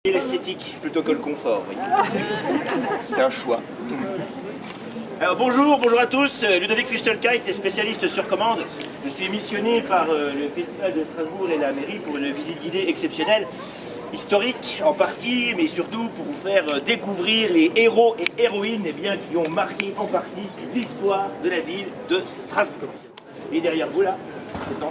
L'esthétique plutôt que le confort, vous voyez. C'est un choix. Alors bonjour à tous, Ludovic Fichtelkite, spécialiste sur commande. Je suis missionné par le Festival de Strasbourg et la mairie pour une visite guidée exceptionnelle, historique en partie, mais surtout pour vous faire découvrir les héros et héroïnes qui ont marqué en partie l'histoire de la ville de Strasbourg. Et derrière vous là, cette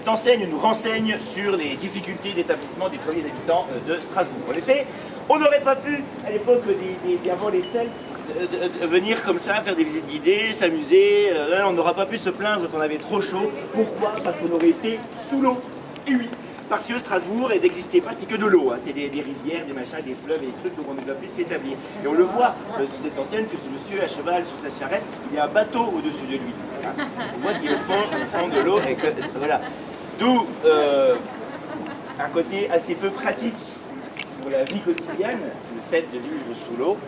enseigne nous renseigne sur les difficultés d'établissement des premiers habitants de Strasbourg. En effet, on n'aurait pas pu, à l'époque avant les Celtes, venir comme ça, faire des visites guidées, s'amuser. On n'aura pas pu se plaindre qu'on avait trop chaud. Pourquoi? Parce qu'on aurait été sous l'eau. Et oui, parce que Strasbourg n'existait pas, c'était que de l'eau. C'était des rivières, des machins, des fleuves et des trucs, donc on ne doit plus s'établir. Et on le voit sur cette enseigne que ce monsieur à cheval sur sa charrette, il y a un bateau au-dessus de lui. On voit qu'il est au fond de l'eau et que voilà. D'où un côté assez peu pratique pour la vie quotidienne, le fait de vivre sous l'eau.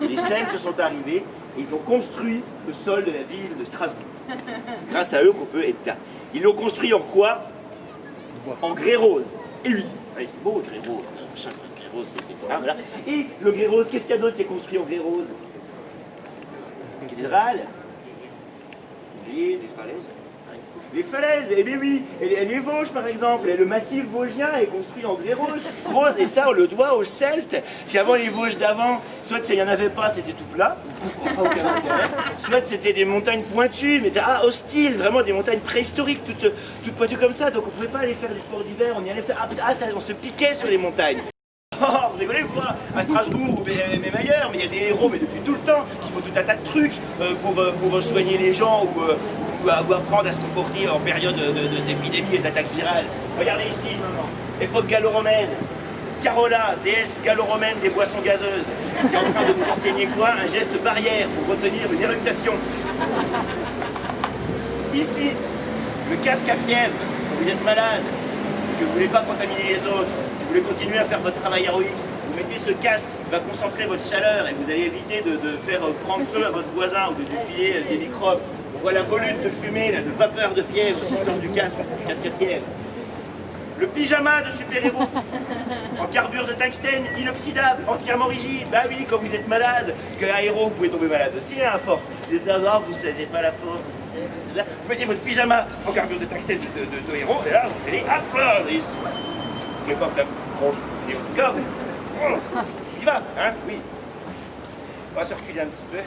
Et les Celtes sont arrivés et ils ont construit le sol de la ville de Strasbourg. C'est grâce à eux qu'on peut être là. Ils l'ont construit en quoi? En grès rose. Et oui, c'est beau le grès rose. Le grès rose, c'est ça. Voilà. Et le grès rose, qu'est-ce qu'il y a d'autre qui est construit en grès rose? Cathédrale. Les falaises, eh bien oui, et les Vosges par exemple, et le massif vosgien est construit en grès rose, et ça on le doit aux Celtes, parce qu'avant les Vosges d'avant, soit il n'y en avait pas, c'était tout plat, aucun intérêt, soit c'était des montagnes pointues, mais hostiles, vraiment des montagnes préhistoriques, toutes pointues comme ça, donc on ne pouvait pas aller faire des sports d'hiver, on y allait, on se piquait sur les montagnes. Oh, vous rigolez ou quoi? À Strasbourg, même ailleurs, mais il y a des héros, mais depuis tout le temps, qui font tout un tas de trucs pour soigner les gens ou apprendre à se comporter en période d'épidémie et d'attaque virale. Regardez ici, époque gallo-romaine, Carola, déesse gallo-romaine des boissons gazeuses, qui est en train de nous enseigner quoi? Un geste barrière pour retenir une éruption. Ici, le casque à fièvre, quand vous êtes malade, que vous ne voulez pas contaminer les autres, vous voulez continuer à faire votre travail héroïque, vous mettez ce casque qui va concentrer votre chaleur et vous allez éviter de faire prendre feu à votre voisin ou de filer des microbes. On voit la volute de fumée, de vapeur de fièvre qui sort du casque à fièvre. Le pyjama de super-héros, en carbure de tungstène, inoxydable, entièrement rigide. Bah oui, quand vous êtes malade, qu'un héros, vous pouvez tomber malade aussi, à force. Vous êtes là, vous n'avez pas la force. Là, vous mettez votre pyjama en carbure de tungstène de héros, et là, vous allez, hop là, ici. Vous ne pouvez pas faire grand-chose, mais en tout cas, il va, hein, oui. On va se reculer un petit peu.